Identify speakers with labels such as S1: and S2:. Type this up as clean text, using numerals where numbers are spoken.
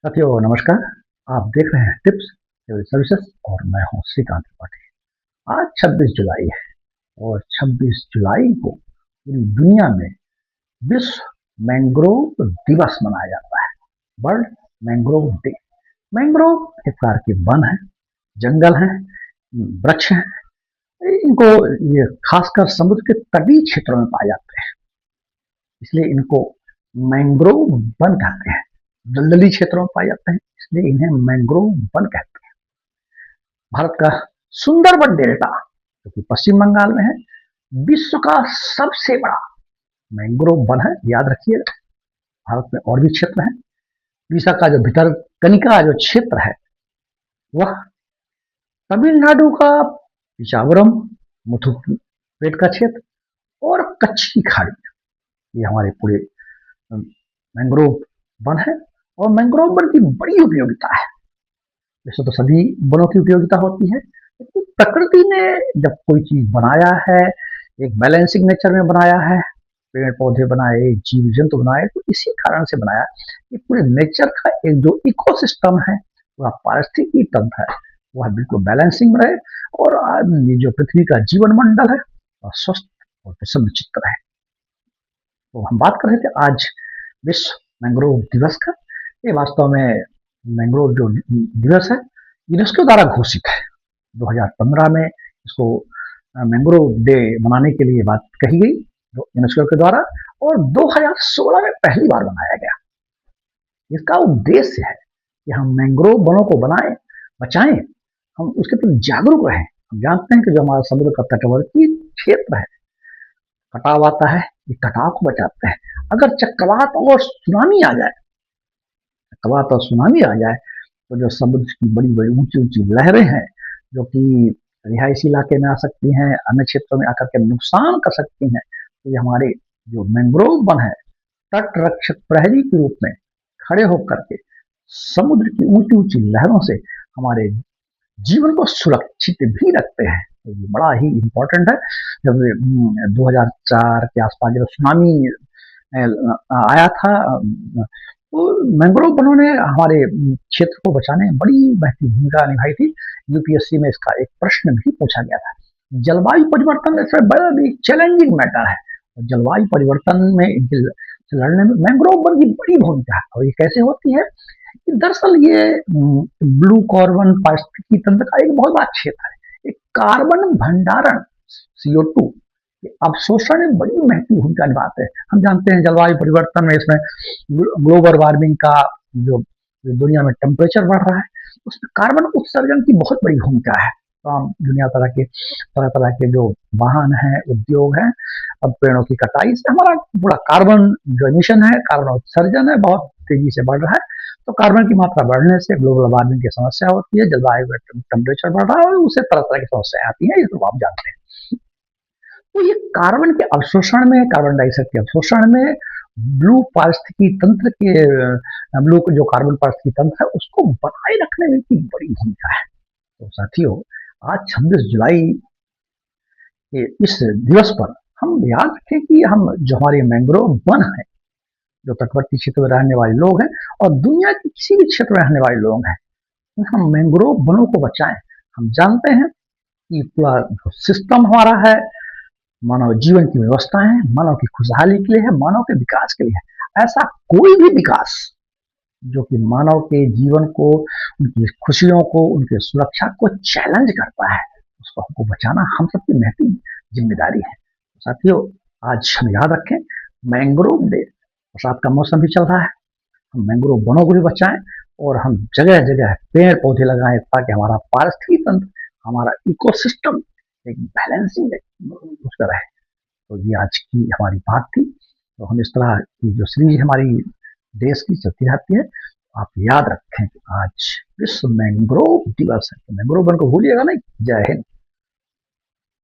S1: साथियों नमस्कार। आप देख रहे हैं टिप्स सिविल सर्विसेज और मैं हूं श्रीकांत त्रिपाठी। आज 26 जुलाई है और 26 जुलाई को पूरी दुनिया में विश्व मैंग्रोव दिवस मनाया जाता है। World mangrove day. मैंग्रोव एक प्रकार के वन है, जंगल है, वृक्ष है। इनको ये खासकर समुद्र के तटीय क्षेत्रों में पाए जाते हैं, इसलिए इनको मैंग्रोव वन कहते हैं। दलदली क्षेत्रों में पाए जाते हैं, इसलिए इन्हें मैंग्रोव वन कहते हैं। भारत का सुंदरबन डेल्टा जो कि पश्चिम बंगाल में है, विश्व का सबसे बड़ा मैंग्रोव वन है। याद रखिएगा, भारत में और भी क्षेत्र हैं। उड़ीसा का जो भीतर कनिका जो क्षेत्र है वह, तमिलनाडु का पिचावरम, मुथुपेट का क्षेत्र और कच्छ की खाड़ी, ये हमारे पूरे मैंग्रोव वन है। और मैंग्रोव वन की बड़ी उपयोगिता है। वैसे तो सभी वनों की उपयोगिता होती है, लेकिन प्रकृति ने जब कोई चीज बनाया है, एक बैलेंसिंग नेचर में बनाया है, पेड़ पौधे बनाए, जीव जंतु बनाए, तो इसी कारण से बनाया कि पूरे नेचर का एक जो इकोसिस्टम है, पूरा पारिस्थितिकी तंत्र है, वह बिल्कुल बैलेंसिंग में रहे और ये जो पृथ्वी का जीवन मंडल है वह स्वस्थ और प्रसन्न चित्त रहे। तो हम बात कर रहे थे आज विश्व मैंग्रोव दिवस का। ये वास्तव में मैंग्रोव जो दिवस है यूनेस्को द्वारा घोषित है। 2015 में इसको मैंग्रोव डे मनाने के लिए बात कही गई यूनेस्को के द्वारा, और 2016 में पहली बार मनाया गया। इसका उद्देश्य है कि हम मैंग्रोव वनों को बनाएं, बचाएं, हम उसके प्रति जागरूक रहें। हम जानते हैं कि जो हमारा समुद्र का तटवर्ती क्षेत्र है, कटाव आता है, ये कटाव को बचाते हैं। अगर चक्रवात और सुनामी आ जाए, चक्रवात और सुनामी आ जाए तो जो समुद्र की बड़ी बड़ी ऊंची ऊंची लहरें हैं जो कि रिहायशी इलाके में आ सकती हैं, अन्य क्षेत्रों में आकर के नुकसान कर सकती हैं, तो ये हमारे जो मैंग्रोव वन है तट रक्षक प्रहरी के रूप में खड़े होकर के समुद्र की ऊंची ऊंची लहरों से हमारे जीवन को सुरक्षित भी रखते हैं। तो ये बड़ा ही इम्पोर्टेंट है। जब 2004 के आसपास जब सुनामी आया था, तो मैंग्रोव वनों ने हमारे क्षेत्र को बचाने में बड़ी महत्वपूर्ण भूमिका निभाई थी। यूपीएससी में इसका एक प्रश्न भी पूछा गया था। जलवायु परिवर्तन ऐसा बड़ा भी चैलेंजिंग मैटर है, और जलवायु परिवर्तन में लड़ने में मैंग्रोव वन की बड़ी भूमिका है। और ये कैसे होती है कि दरअसल ये ब्लू कार्बन पारिस्थितिकी तंत्र का एक बहुत बड़ा क्षेत्र है। एक कार्बन भंडारण CO2 अवशोषण में बड़ी महत्वपूर्ण भूमिका निभाते हैं। हम जानते हैं जलवायु परिवर्तन में इसमें ग्लोबल वार्मिंग का जो दुनिया में टेम्परेचर बढ़ रहा है, उसमें कार्बन उत्सर्जन की बहुत बड़ी भूमिका है। तो हम दुनिया तरह तरह के जो वाहन हैं, उद्योग हैं, अब पेड़ों की कटाई से हमारा पूरा कार्बन जो एमिशन है, कार्बन उत्सर्जन है, बहुत तेजी से बढ़ रहा है। तो कार्बन की मात्रा बढ़ने से ग्लोबल वार्मिंग की समस्या होती है, जलवायु का टेम्परेचर बढ़ रहा है और उससे तरह तरह की समस्याएं आती हैं, ये तो आप जानते हैं। तो ये कार्बन के अवशोषण में, कार्बन डाइऑक्साइड के अवशोषण में ब्लू पारिस्थितिकी तंत्र के ब्लू जो कार्बन पारिस्थितिकी तंत्र है उसको बनाए रखने में की बड़ी भूमिका है। तो साथियों, आज 26 जुलाई के इस दिवस पर हम याद रखें कि हम जो हमारे मैंग्रोव वन है, जो तटवर्ती क्षेत्र में रहने वाले लोग हैं और दुनिया के किसी भी क्षेत्र में रहने वाले लोग हैं, हम मैंग्रोव वनों को बचाएं। हम जानते हैं कि पूरा जो सिस्टम हमारा है, मानव जीवन की व्यवस्था है, मानव की खुशहाली के लिए है, मानव के विकास के लिए है। ऐसा कोई भी विकास जो कि मानव के जीवन को, उनकी खुशियों को, उनकी सुरक्षा को चैलेंज करता है, उसको हमको बचाना हम सबकी नैतिक जिम्मेदारी है। साथियों, आज हम याद रखें मैंग्रोव डे। बरसात का मौसम भी चल रहा है, हम मैंग्रोव वनों को भी बचाएं और हम जगह जगह पेड़ पौधे लगाएं ताकि हमारा पारिस्थितिकी तंत्र, हमारा इकोसिस्टम एक बैलेंसिंग उसका रहे। तो ये आज की हमारी बात थी। तो हम इस तरह की जो सीरीज हमारी देश की चलती रहती है, आप याद रखें कि आज विश्व मैंग्रोव दिवस है। तो मैंग्रोव वन को भूलिएगा नहीं। जय हिंद।